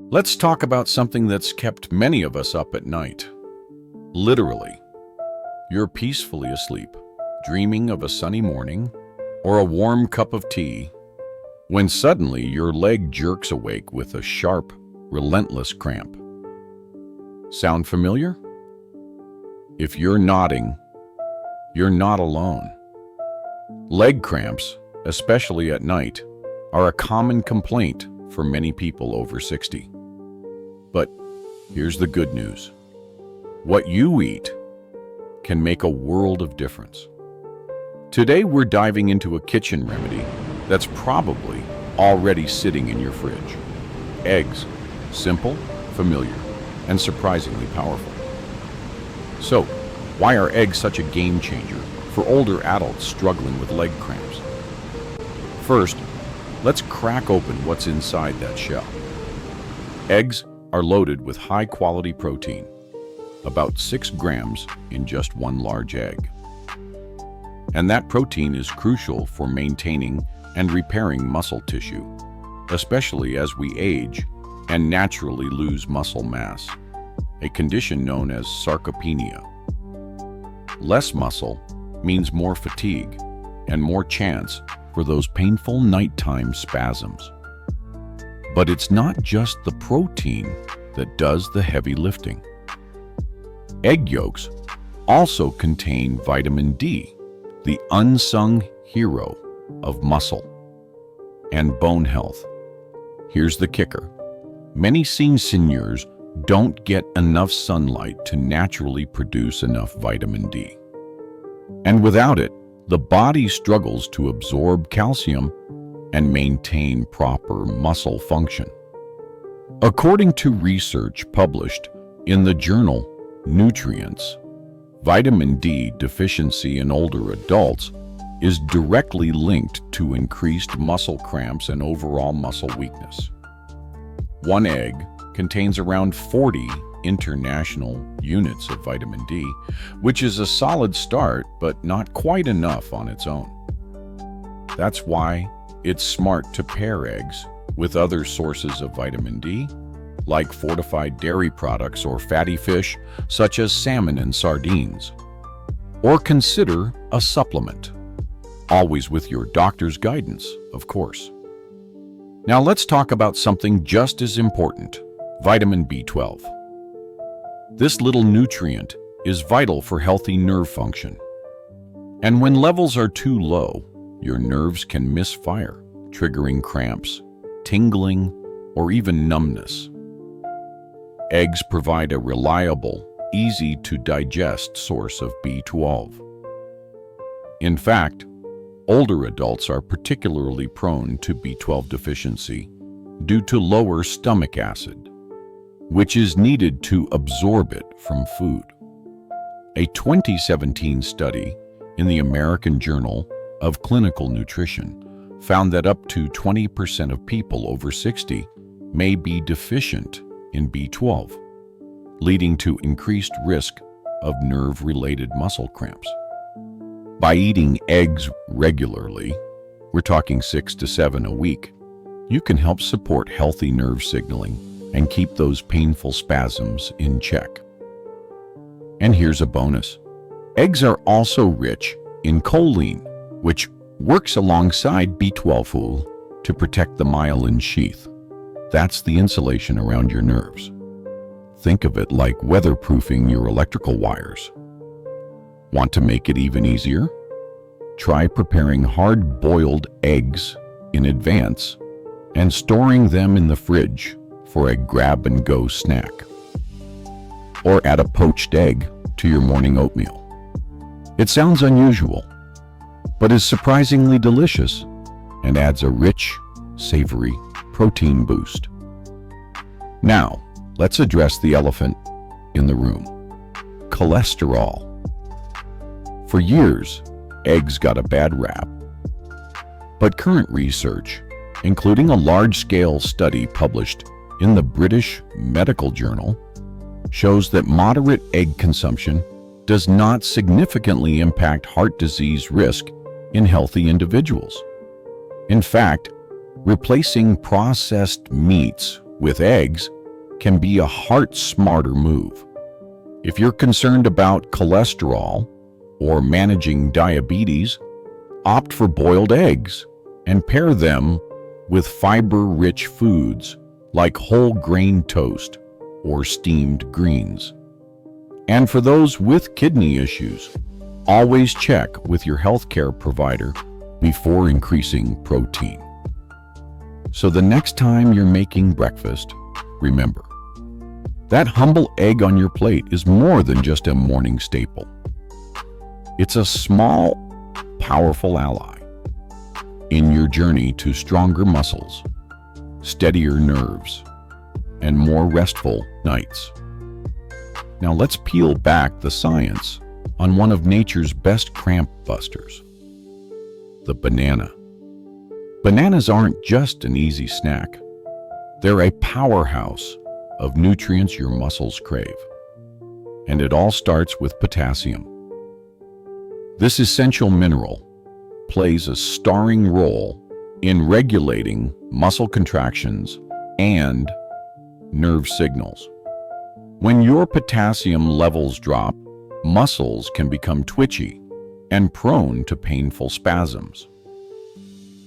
Let's talk about something that's kept many of us up at night. Literally, you're peacefully asleep, dreaming of a sunny morning or a warm cup of tea, when suddenly your leg jerks awake with a sharp, relentless cramp. Sound familiar? If you're nodding, you're not alone. Leg cramps, especially at night, are a common complaint for many people over 60. But here's the good news. What you eat can make a world of difference. Today we're diving into a kitchen remedy that's probably already sitting in your fridge. Eggs. Simple, familiar, and surprisingly powerful. So, why are eggs such a game changer for older adults struggling with leg cramps? First, let's crack open what's inside that shell. Eggs are loaded with high-quality protein, about 6 grams in just one large egg. And that protein is crucial for maintaining and repairing muscle tissue, especially as we age and naturally lose muscle mass, a condition known as sarcopenia. Less muscle means more fatigue and more chance for those painful nighttime spasms. But it's not just the protein that does the heavy lifting. Egg yolks also contain vitamin D, the unsung hero of muscle and bone health. Here's the kicker. Many seniors don't get enough sunlight to naturally produce enough vitamin D. And without it, the body struggles to absorb calcium and maintain proper muscle function. According to research published in the journal Nutrients, vitamin D deficiency in older adults is directly linked to increased muscle cramps and overall muscle weakness. One egg contains around 40 international units of vitamin D, which is a solid start, but not quite enough on its own. That's why it's smart to pair eggs with other sources of vitamin D, like fortified dairy products or fatty fish, such as salmon and sardines. Or consider a supplement, always with your doctor's guidance, of course. Now let's talk about something just as important, vitamin B12. This little nutrient is vital for healthy nerve function. And when levels are too low, your nerves can misfire, triggering cramps, tingling, or even numbness. Eggs provide a reliable, easy-to-digest source of B12. In fact, older adults are particularly prone to B12 deficiency due to lower stomach acid, which is needed to absorb it from food. A 2017 study in the American Journal of Clinical Nutrition found that up to 20% of people over 60 may be deficient in B12, leading to increased risk of nerve-related muscle cramps. By eating eggs regularly, we're talking 6 to 7 a week, you can help support healthy nerve signaling and keep those painful spasms in check. And here's a bonus. Eggs are also rich in choline, which works alongside B12 to protect the myelin sheath. That's the insulation around your nerves. Think of it like weatherproofing your electrical wires. Want to make it even easier? Try preparing hard-boiled eggs in advance and storing them in the fridge for a grab-and-go snack. Or add a poached egg to your morning oatmeal. It sounds unusual, but is surprisingly delicious and adds a rich, savory protein boost. Now, let's address the elephant in the room: cholesterol. For years, eggs got a bad rap. But current research, including a large-scale study published in the British Medical Journal, shows that moderate egg consumption does not significantly impact heart disease risk in healthy individuals. In fact, replacing processed meats with eggs can be a heart-smarter move. If you're concerned about cholesterol or managing diabetes, opt for boiled eggs and pair them with fiber-rich foods like whole grain toast or steamed greens. And for those with kidney issues, always check with your healthcare provider before increasing protein. So the next time you're making breakfast, remember, that humble egg on your plate is more than just a morning staple. It's a small, powerful ally in your journey to stronger muscles, steadier nerves, and more restful nights. Now let's peel back the science on one of nature's best cramp busters, the banana. Bananas aren't just an easy snack. They're a powerhouse of nutrients your muscles crave. And it all starts with potassium. This essential mineral plays a starring role in regulating muscle contractions and nerve signals. When your potassium levels drop, muscles can become twitchy and prone to painful spasms.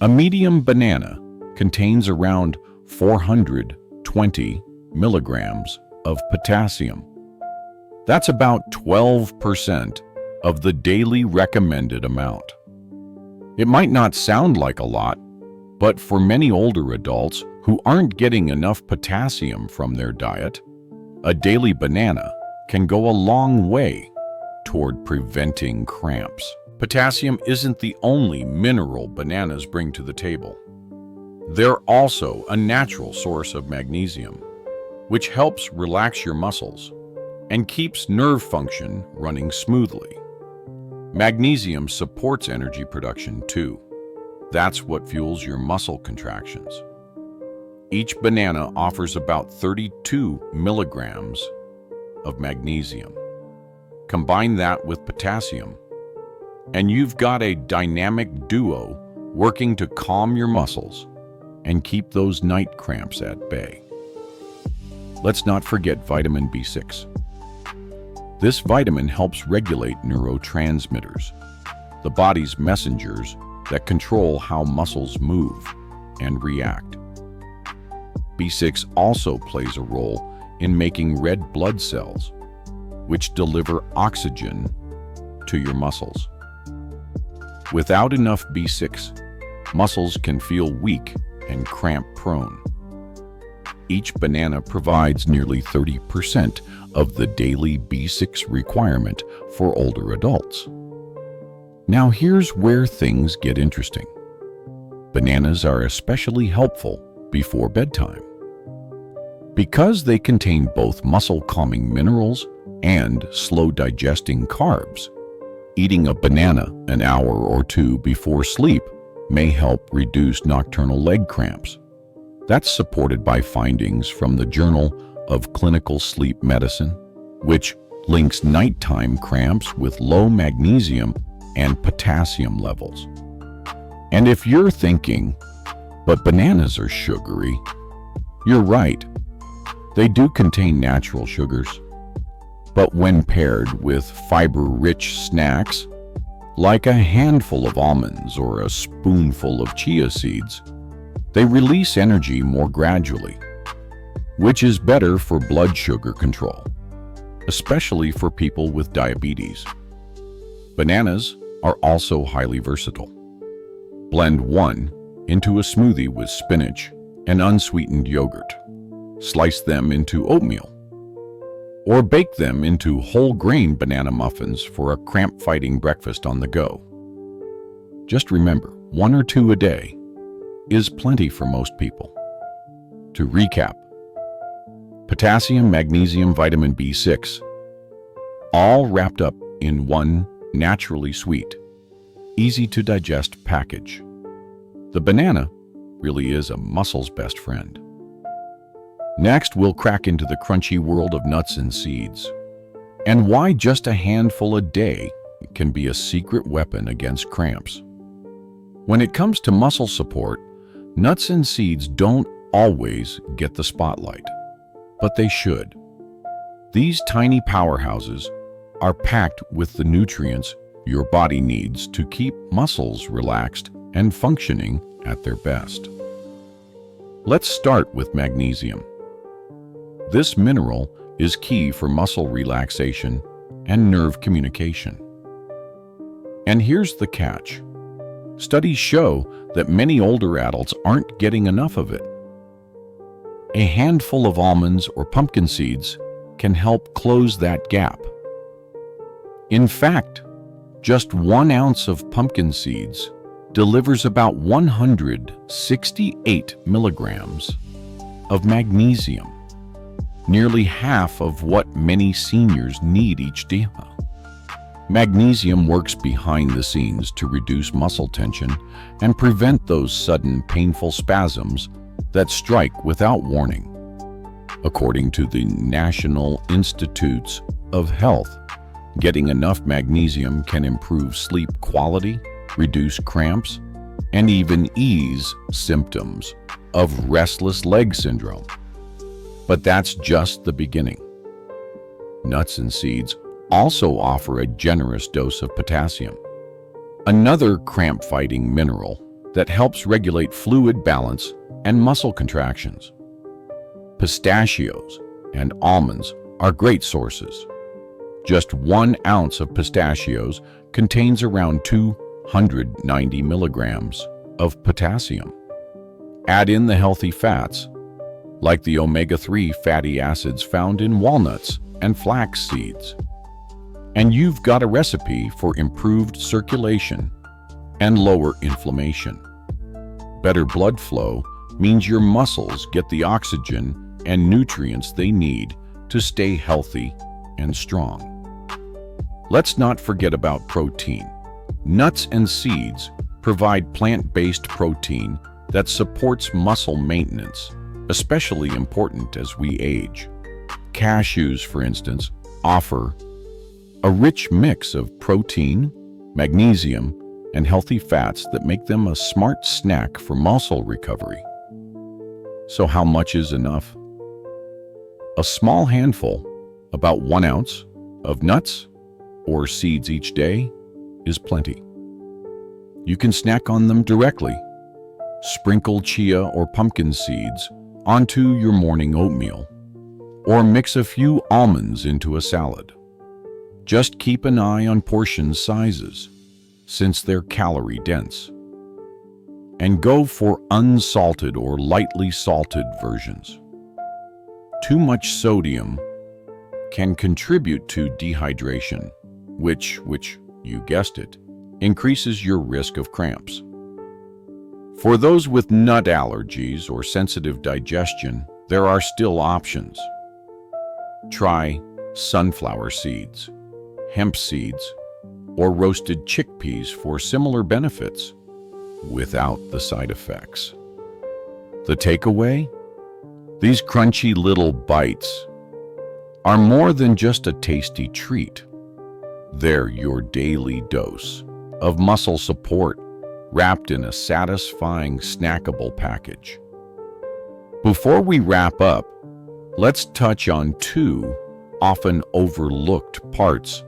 A medium banana contains around 420 milligrams of potassium. That's about 12% of the daily recommended amount. It might not sound like a lot, but for many older adults who aren't getting enough potassium from their diet, a daily banana can go a long way toward preventing cramps. Potassium isn't the only mineral bananas bring to the table. They're also a natural source of magnesium, which helps relax your muscles and keeps nerve function running smoothly. Magnesium supports energy production too. That's what fuels your muscle contractions. Each banana offers about 32 milligrams of magnesium. Combine that with potassium, and you've got a dynamic duo working to calm your muscles and keep those night cramps at bay. Let's not forget vitamin B6. This vitamin helps regulate neurotransmitters, the body's messengers that control how muscles move and react. B6 also plays a role in making red blood cells, which deliver oxygen to your muscles. Without enough B6, muscles can feel weak and cramp-prone. Each banana provides nearly 30% of the daily B6 requirement for older adults. Now here's where things get interesting. Bananas are especially helpful before bedtime. Because they contain both muscle-calming minerals and slow-digesting carbs, eating a banana an hour or two before sleep may help reduce nocturnal leg cramps. That's supported by findings from the Journal of Clinical Sleep Medicine, which links nighttime cramps with low magnesium and potassium levels. And if you're thinking, but bananas are sugary, you're right. They do contain natural sugars. But when paired with fiber-rich snacks, like a handful of almonds or a spoonful of chia seeds, they release energy more gradually, which is better for blood sugar control, especially for people with diabetes. Bananas are also highly versatile. Blend one into a smoothie with spinach and unsweetened yogurt. Slice them into oatmeal, or bake them into whole grain banana muffins for a cramp-fighting breakfast on the go. Just remember, 1 or 2 a day is plenty for most people. To recap, potassium, magnesium, vitamin B6, all wrapped up in one naturally sweet, easy to digest package. The banana really is a muscle's best friend. Next, we'll crack into the crunchy world of nuts and seeds, and why just a handful a day can be a secret weapon against cramps. When it comes to muscle support, nuts and seeds don't always get the spotlight. but they should. These tiny powerhouses are packed with the nutrients your body needs to keep muscles relaxed and functioning at their best. Let's start with magnesium. This mineral is key for muscle relaxation and nerve communication. And here's the catch. Studies show that many older adults aren't getting enough of it. A handful of almonds or pumpkin seeds can help close that gap. In fact, just 1 ounce of pumpkin seeds delivers about 168 milligrams of magnesium, nearly half of what many seniors need each day. Magnesium works behind the scenes to reduce muscle tension and prevent those sudden painful spasms that strike without warning. According to the National Institutes of Health, getting enough magnesium can improve sleep quality, reduce cramps, and even ease symptoms of restless leg syndrome. But that's just the beginning. Nuts and seeds also offer a generous dose of potassium, another cramp-fighting mineral that helps regulate fluid balance and muscle contractions. Pistachios and almonds are great sources. Just 1 ounce of pistachios contains around 290 milligrams of potassium. Add in the healthy fats, like the omega-3 fatty acids found in walnuts and flax seeds, and you've got a recipe for improved circulation and lower inflammation. Better blood flow means your muscles get the oxygen and nutrients they need to stay healthy and strong. Let's not forget about protein. Nuts and seeds provide plant-based protein that supports muscle maintenance, especially important as we age. Cashews, for instance, offer a rich mix of protein, magnesium, and healthy fats that make them a smart snack for muscle recovery. So how much is enough? A small handful, about 1 ounce, of nuts or seeds each day is plenty. You can snack on them directly. Sprinkle chia or pumpkin seeds onto your morning oatmeal, or mix a few almonds into a salad. Just keep an eye on portion sizes, since they're calorie-dense. And go for unsalted or lightly salted versions. Too much sodium can contribute to dehydration, which, you guessed it, increases your risk of cramps. For those with nut allergies or sensitive digestion, there are still options. Try sunflower seeds, hemp seeds, or roasted chickpeas for similar benefits without the side effects. The takeaway? These crunchy little bites are more than just a tasty treat. They're your daily dose of muscle support wrapped in a satisfying snackable package. Before we wrap up, let's touch on 2 often overlooked parts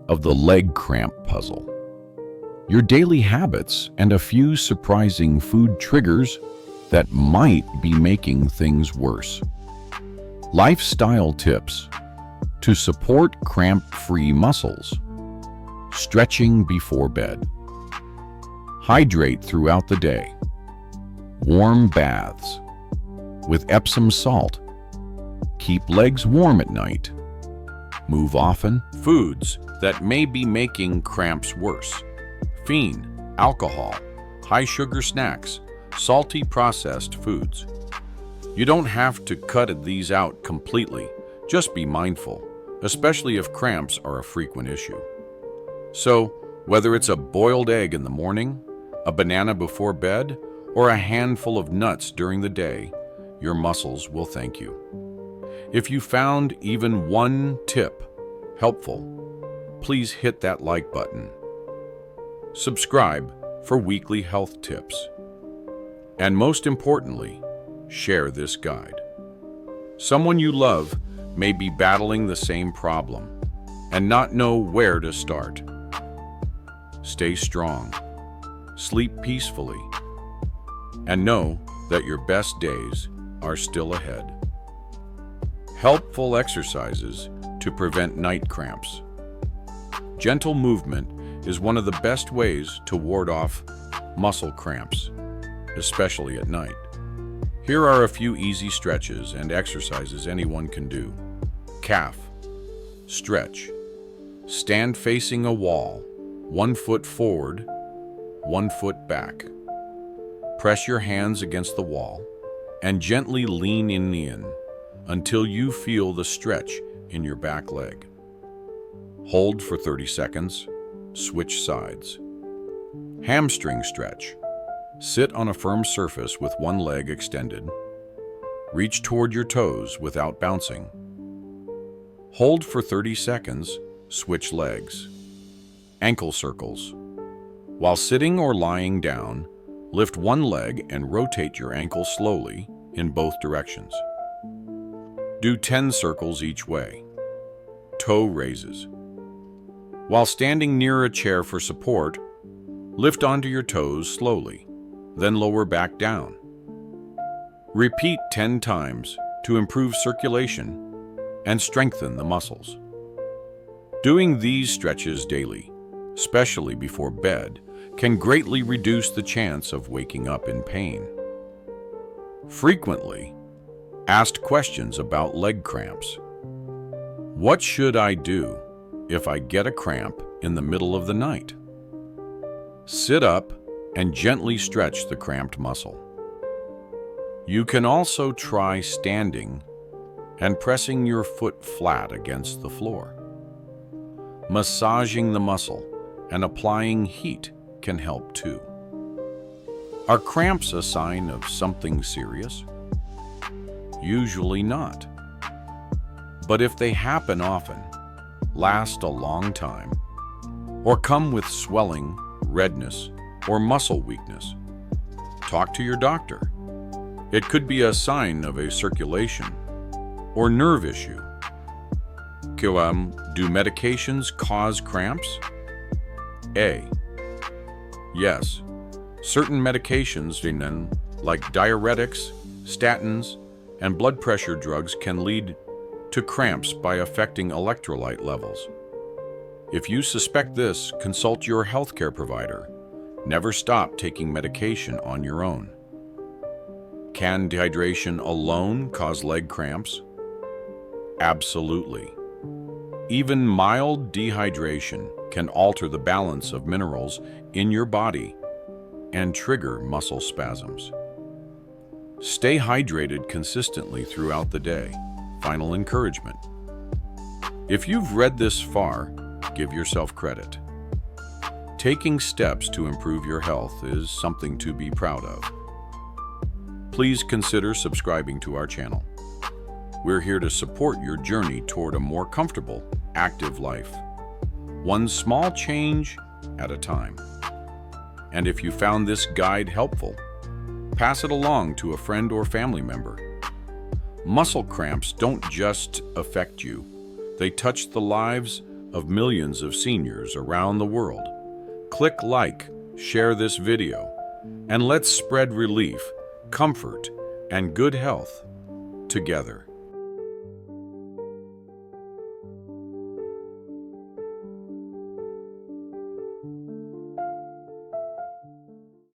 of the leg cramp puzzle: your daily habits and a few surprising food triggers that might be making things worse. Lifestyle tips to support cramp-free muscles: stretching before bed, hydrate throughout the day, warm baths with Epsom salt, keep legs warm at night, move often. Foods that may be making cramps worse: caffeine, alcohol, high-sugar snacks, salty processed foods. You don't have to cut these out completely, just be mindful, especially if cramps are a frequent issue. So, whether it's a boiled egg in the morning, a banana before bed, or a handful of nuts during the day, your muscles will thank you. If you found even one tip helpful, please hit that like button. Subscribe for weekly health tips. And most importantly, share this guide. Someone you love may be battling the same problem and not know where to start. Stay strong, sleep peacefully, and know that your best days are still ahead. Helpful exercises to prevent night cramps. Gentle movement is one of the best ways to ward off muscle cramps, especially at night. Here are a few easy stretches and exercises anyone can do. Calf stretch. Stand facing a wall, 1 foot forward, 1 foot back. Press your hands against the wall and gently lean in until you feel the stretch in your back leg. Hold for 30 seconds, switch sides. Hamstring stretch. Sit on a firm surface with one leg extended. Reach toward your toes without bouncing. Hold for 30 seconds, switch legs. Ankle circles. While sitting or lying down, lift one leg and rotate your ankle slowly in both directions. Do 10 circles each way. Toe raises. While standing near a chair for support, lift onto your toes slowly, then lower back down. Repeat 10 times to improve circulation and strengthen the muscles. Doing these stretches daily, especially before bed, can greatly reduce the chance of waking up in pain. Frequently asked questions about leg cramps. What should I do if I get a cramp in the middle of the night? Sit up and gently stretch the cramped muscle. You can also try standing and pressing your foot flat against the floor. Massaging the muscle and applying heat can help too. Are cramps a sign of something serious? Usually not. But if they happen often, last a long time, or come with swelling, redness, or muscle weakness, talk to your doctor. It could be a sign of a circulation or nerve issue. Do medications cause cramps? A. Yes. Certain medications, like diuretics, statins, and blood pressure drugs can lead to cramps by affecting electrolyte levels. If you suspect this, consult your healthcare provider. Never stop taking medication on your own. Can dehydration alone cause leg cramps? Absolutely. Even mild dehydration can alter the balance of minerals in your body and trigger muscle spasms. Stay hydrated consistently throughout the day. Final encouragement. If you've read this far, give yourself credit. Taking steps to improve your health is something to be proud of. Please consider subscribing to our channel. We're here to support your journey toward a more comfortable, active life, one small change at a time. And if you found this guide helpful, pass it along to a friend or family member. Muscle cramps don't just affect you, they touch the lives of millions of seniors around the world. Click like, share this video, and let's spread relief, comfort, and good health together.